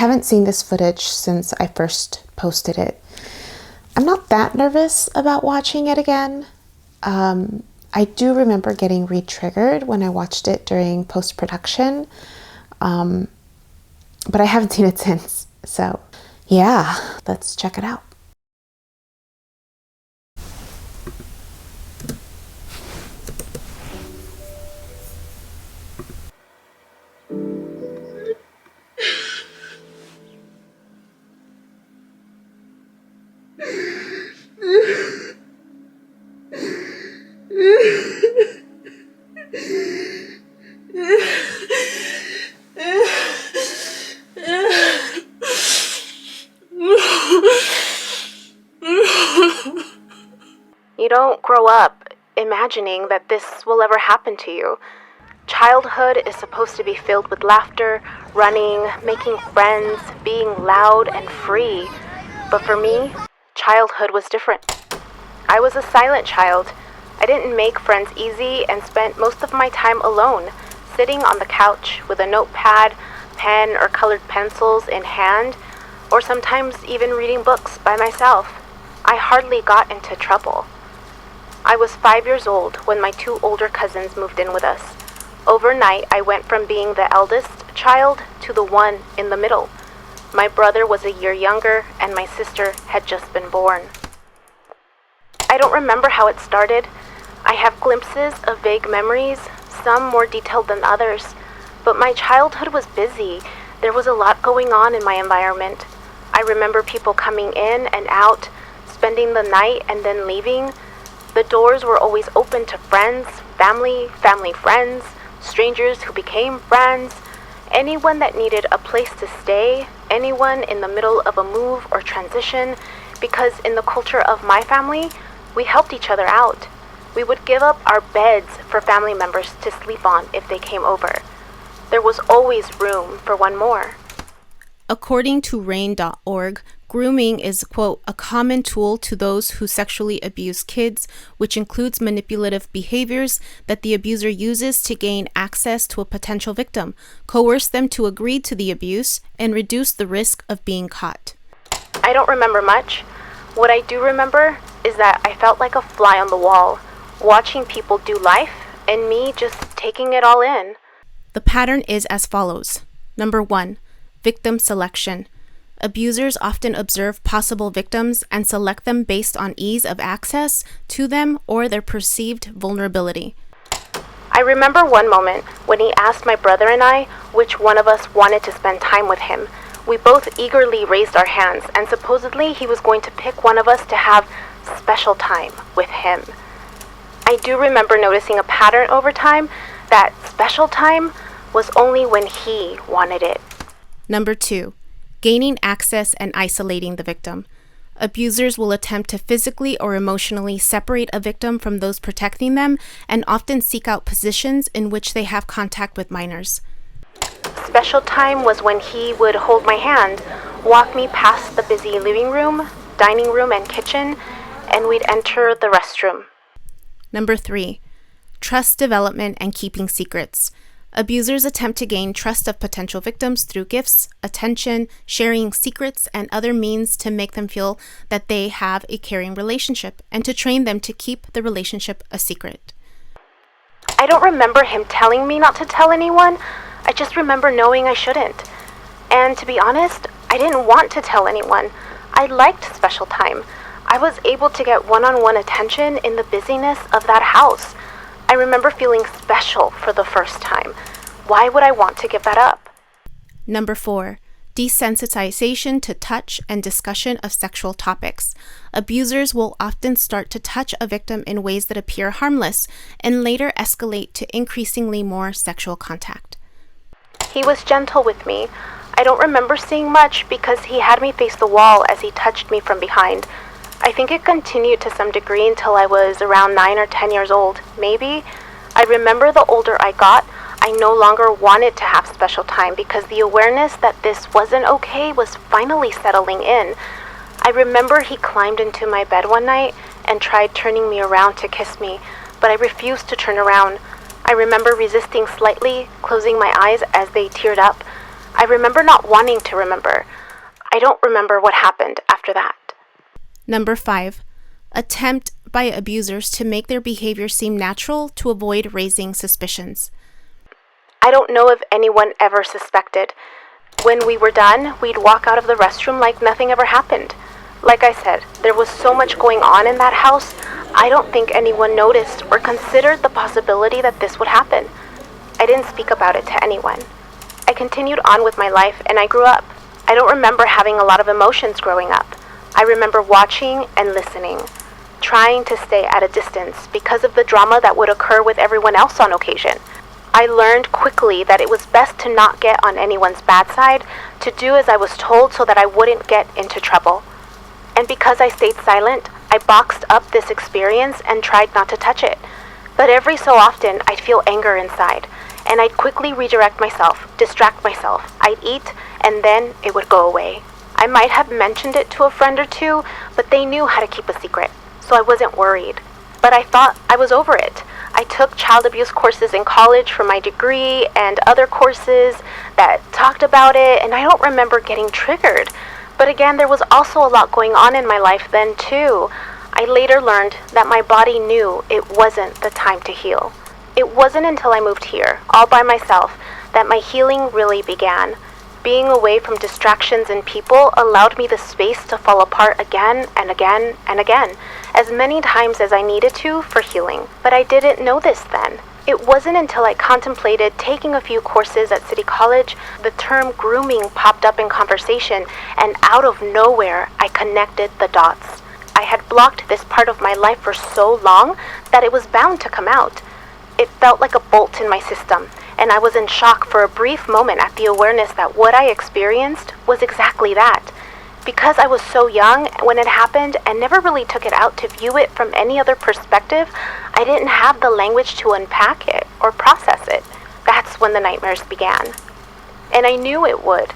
haven't seen this footage since I first posted it. I'm not that nervous about watching it again. I do remember getting re-triggered when I watched it during post-production, but I haven't seen it since. So yeah, let's check it out. You don't grow up imagining that this will ever happen to you. Childhood is supposed to be filled with laughter, running, making friends, being loud and free. But for me, childhood was different. I was a silent child. I didn't make friends easy and spent most of my time alone, sitting on the couch with a notepad, pen, or colored pencils in hand, or sometimes even reading books by myself. I hardly got into trouble. I was 5 years old when my 2 older cousins moved in with us. Overnight, I went from being the eldest child to the one in the middle. My brother was a year younger, and my sister had just been born. I don't remember how it started. I have glimpses of vague memories, some more detailed than others. But my childhood was busy. There was a lot going on in my environment. I remember people coming in and out, spending the night and then leaving. The doors were always open to friends, family friends, strangers who became friends, anyone that needed a place to stay, anyone in the middle of a move or transition, because in the culture of my family, we helped each other out. We would give up our beds for family members to sleep on if they came over. There was always room for one more. According to RAIN.org, grooming is, quote, a common tool to those who sexually abuse kids, which includes manipulative behaviors that the abuser uses to gain access to a potential victim, coerce them to agree to the abuse, and reduce the risk of being caught. I don't remember much. What I do remember is that I felt like a fly on the wall, watching people do life, and me just taking it all in. The pattern is as follows. Number 1. Victim selection. Abusers often observe possible victims and select them based on ease of access to them or their perceived vulnerability. I remember one moment when he asked my brother and I which one of us wanted to spend time with him. We both eagerly raised our hands, and supposedly he was going to pick one of us to have special time with him. I do remember noticing a pattern over time. That special time was only when he wanted it. Number 2. Gaining access and isolating the victim. Abusers will attempt to physically or emotionally separate a victim from those protecting them and often seek out positions in which they have contact with minors. Special time was when he would hold my hand, walk me past the busy living room, dining room, and kitchen, and we'd enter the restroom. Number 3. Trust development and keeping secrets. Abusers attempt to gain trust of potential victims through gifts, attention, sharing secrets, and other means to make them feel that they have a caring relationship and to train them to keep the relationship a secret. I don't remember him telling me not to tell anyone. I just remember knowing I shouldn't. And to be honest, I didn't want to tell anyone. I liked special time. I was able to get one-on-one attention in the busyness of that house. I remember feeling special for the first time. Why would I want to give that up? Number 4. Desensitization to touch and discussion of sexual topics. Abusers will often start to touch a victim in ways that appear harmless and later escalate to increasingly more sexual contact. He was gentle with me. I don't remember seeing much because he had me face the wall as he touched me from behind. I think it continued to some degree until I was around 9 or 10 years old, maybe. I remember the older I got, I no longer wanted to have special time because the awareness that this wasn't okay was finally settling in. I remember he climbed into my bed one night and tried turning me around to kiss me, but I refused to turn around. I remember resisting slightly, closing my eyes as they teared up. I remember not wanting to remember. I don't remember what happened after that. Number 5, attempt by abusers to make their behavior seem natural to avoid raising suspicions. I don't know if anyone ever suspected. When we were done, we'd walk out of the restroom like nothing ever happened. Like I said, there was so much going on in that house, I don't think anyone noticed or considered the possibility that this would happen. I didn't speak about it to anyone. I continued on with my life and I grew up. I don't remember having a lot of emotions growing up. I remember watching and listening, trying to stay at a distance because of the drama that would occur with everyone else on occasion. I learned quickly that it was best to not get on anyone's bad side, to do as I was told so that I wouldn't get into trouble. And because I stayed silent, I boxed up this experience and tried not to touch it. But every so often, I'd feel anger inside, and I'd quickly redirect myself, distract myself. I'd eat, and then it would go away. I might have mentioned it to a friend or two, but they knew how to keep a secret, so I wasn't worried. But I thought I was over it. I took child abuse courses in college for my degree and other courses that talked about it, and I don't remember getting triggered. But again, there was also a lot going on in my life then too. I later learned that my body knew it wasn't the time to heal. It wasn't until I moved here, all by myself, that my healing really began. Being away from distractions and people allowed me the space to fall apart again and again and again, as many times as I needed to for healing. But I didn't know this then. It wasn't until I contemplated taking a few courses at City College, the term grooming popped up in conversation, and out of nowhere, I connected the dots. I had blocked this part of my life for so long that it was bound to come out. It felt like a bolt in my system, and I was in shock for a brief moment at the awareness that what I experienced was exactly that. Because I was so young when it happened and never really took it out to view it from any other perspective, I didn't have the language to unpack it or process it. That's when the nightmares began. And I knew it would.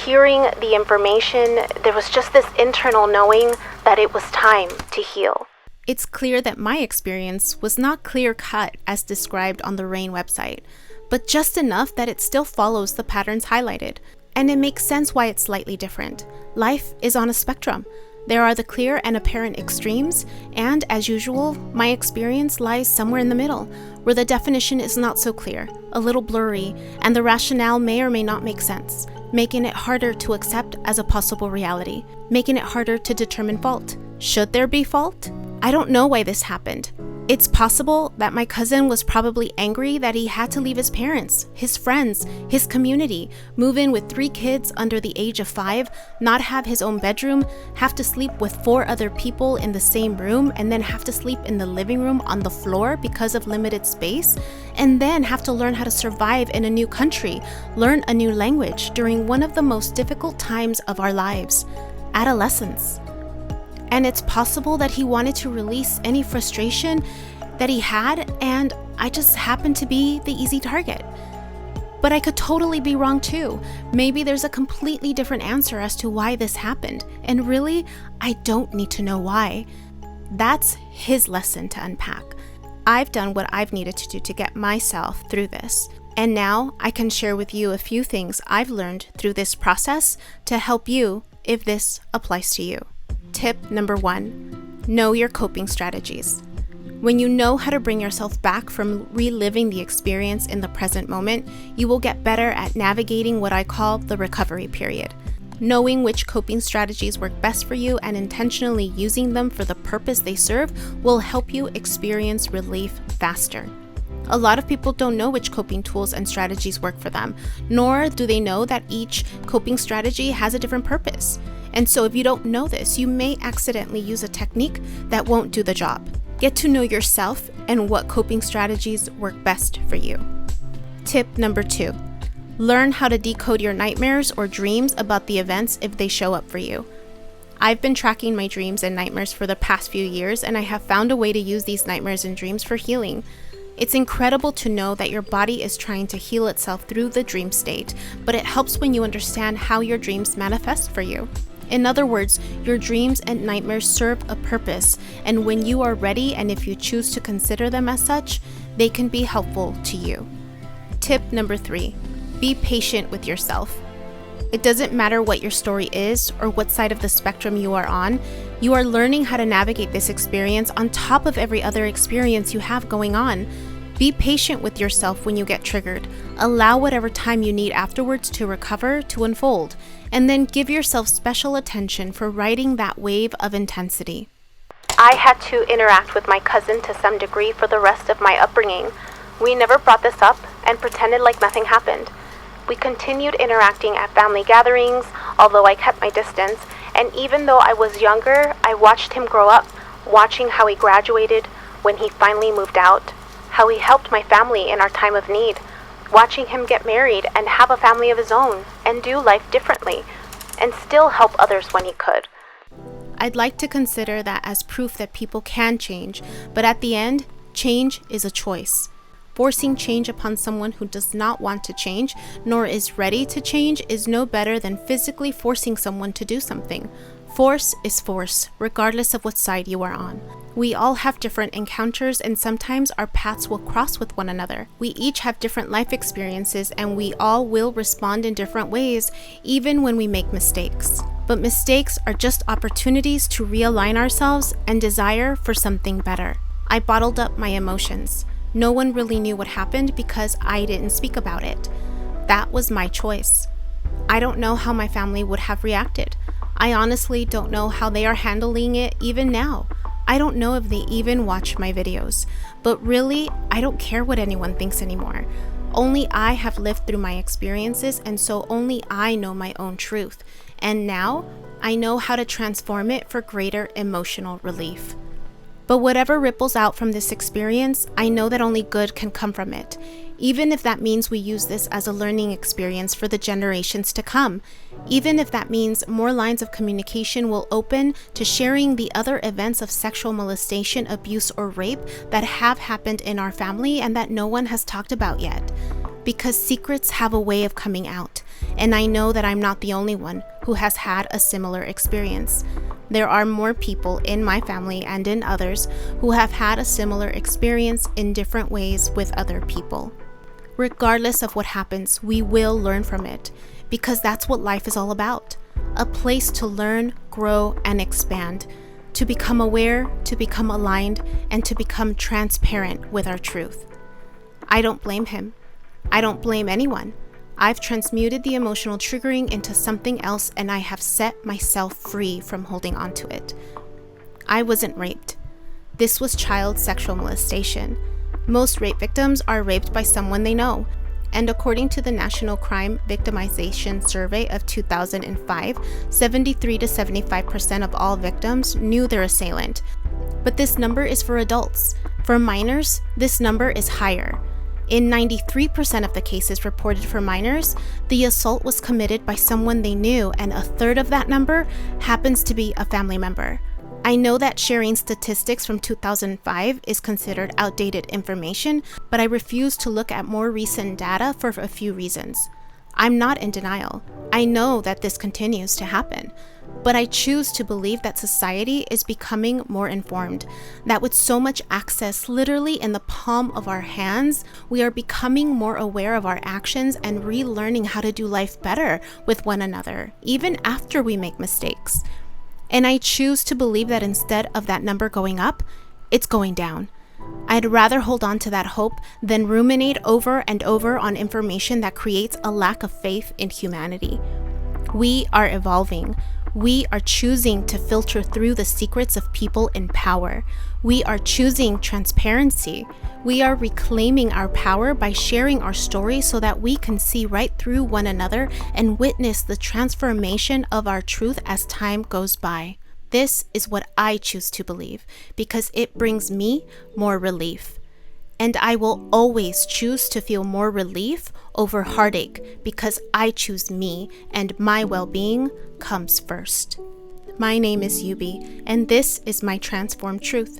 Hearing the information, there was just this internal knowing that it was time to heal. It's clear that my experience was not clear-cut as described on the RAIN website, but just enough that it still follows the patterns highlighted. And it makes sense why it's slightly different. Life is on a spectrum. There are the clear and apparent extremes, and as usual, my experience lies somewhere in the middle, where the definition is not so clear, a little blurry, and the rationale may or may not make sense, making it harder to accept as a possible reality, making it harder to determine fault. Should there be fault? I don't know why this happened. It's possible that my cousin was probably angry that he had to leave his parents, his friends, his community, move in with 3 kids under the age of 5, not have his own bedroom, have to sleep with 4 other people in the same room, and then have to sleep in the living room on the floor because of limited space, and then have to learn how to survive in a new country, learn a new language during one of the most difficult times of our lives, adolescence. And it's possible that he wanted to release any frustration that he had, and I just happened to be the easy target. But I could totally be wrong too. Maybe there's a completely different answer as to why this happened, and really, I don't need to know why. That's his lesson to unpack. I've done what I've needed to do to get myself through this. And now I can share with you a few things I've learned through this process to help you if this applies to you. Tip number 1, know your coping strategies. When you know how to bring yourself back from reliving the experience in the present moment, you will get better at navigating what I call the recovery period. Knowing which coping strategies work best for you and intentionally using them for the purpose they serve will help you experience relief faster. A lot of people don't know which coping tools and strategies work for them, nor do they know that each coping strategy has a different purpose. And so if you don't know this, you may accidentally use a technique that won't do the job. Get to know yourself and what coping strategies work best for you. Tip number 2, learn how to decode your nightmares or dreams about the events if they show up for you. I've been tracking my dreams and nightmares for the past few years, and I have found a way to use these nightmares and dreams for healing. It's incredible to know that your body is trying to heal itself through the dream state, but it helps when you understand how your dreams manifest for you. In other words, your dreams and nightmares serve a purpose, and when you are ready and if you choose to consider them as such, they can be helpful to you. Tip number 3, be patient with yourself. It doesn't matter what your story is or what side of the spectrum you are on, you are learning how to navigate this experience on top of every other experience you have going on. Be patient with yourself when you get triggered. Allow whatever time you need afterwards to recover to unfold, and then give yourself special attention for riding that wave of intensity. I had to interact with my cousin to some degree for the rest of my upbringing. We never brought this up and pretended like nothing happened. We continued interacting at family gatherings, although I kept my distance, and even though I was younger, I watched him grow up, watching how he graduated, when he finally moved out, how he helped my family in our time of need, watching him get married and have a family of his own, and do life differently, and still help others when he could. I'd like to consider that as proof that people can change, but at the end, change is a choice. Forcing change upon someone who does not want to change, nor is ready to change, is no better than physically forcing someone to do something. Force is force, regardless of what side you are on. We all have different encounters, and sometimes our paths will cross with one another. We each have different life experiences, and we all will respond in different ways, even when we make mistakes. But mistakes are just opportunities to realign ourselves and desire for something better. I bottled up my emotions. No one really knew what happened because I didn't speak about it. That was my choice. I don't know how my family would have reacted. I honestly don't know how they are handling it even now. I don't know if they even watch my videos. But really, I don't care what anyone thinks anymore. Only I have lived through my experiences, and so only I know my own truth. And now, I know how to transform it for greater emotional relief. But whatever ripples out from this experience, I know that only good can come from it, even if that means we use this as a learning experience for the generations to come, even if that means more lines of communication will open to sharing the other events of sexual molestation, abuse, or rape that have happened in our family and that no one has talked about yet. Because secrets have a way of coming out, and I know that I'm not the only one who has had a similar experience. There are more people in my family and in others who have had a similar experience in different ways with other people. Regardless of what happens, we will learn from it, because that's what life is all about. A place to learn, grow, and expand, to become aware, to become aligned, and to become transparent with our truth. I don't blame him. I don't blame anyone. I've transmuted the emotional triggering into something else, and I have set myself free from holding on to it. I wasn't raped. This was child sexual molestation. Most rape victims are raped by someone they know. And according to the National Crime Victimization Survey of 2005, 73 to 75% of all victims knew their assailant. But this number is for adults. For minors, this number is higher. In 93% of the cases reported for minors, the assault was committed by someone they knew, and a third of that number happens to be a family member. I know that sharing statistics from 2005 is considered outdated information, but I refuse to look at more recent data for a few reasons. I'm not in denial. I know that this continues to happen. But I choose to believe that society is becoming more informed, that with so much access literally in the palm of our hands, we are becoming more aware of our actions and relearning how to do life better with one another, even after we make mistakes. And I choose to believe that instead of that number going up, it's going down. I'd rather hold on to that hope than ruminate over and over on information that creates a lack of faith in humanity. We are evolving. We are choosing to filter through the secrets of people in power. We are choosing transparency. We are reclaiming our power by sharing our story so that we can see right through one another and witness the transformation of our truth as time goes by. This is what I choose to believe because it brings me more relief. And I will always choose to feel more relief over heartache because I choose me and my well-being comes first. My name is Yubi, and this is my transformed truth.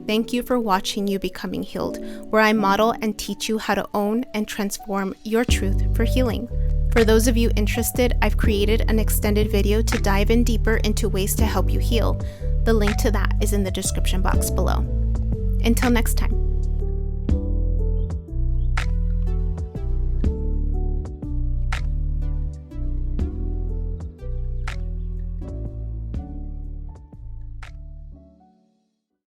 Thank you for watching You Becoming Healed, where I model and teach you how to own and transform your truth for healing. For those of you interested, I've created an extended video to dive in deeper into ways to help you heal. The link to that is in the description box below. Until next time.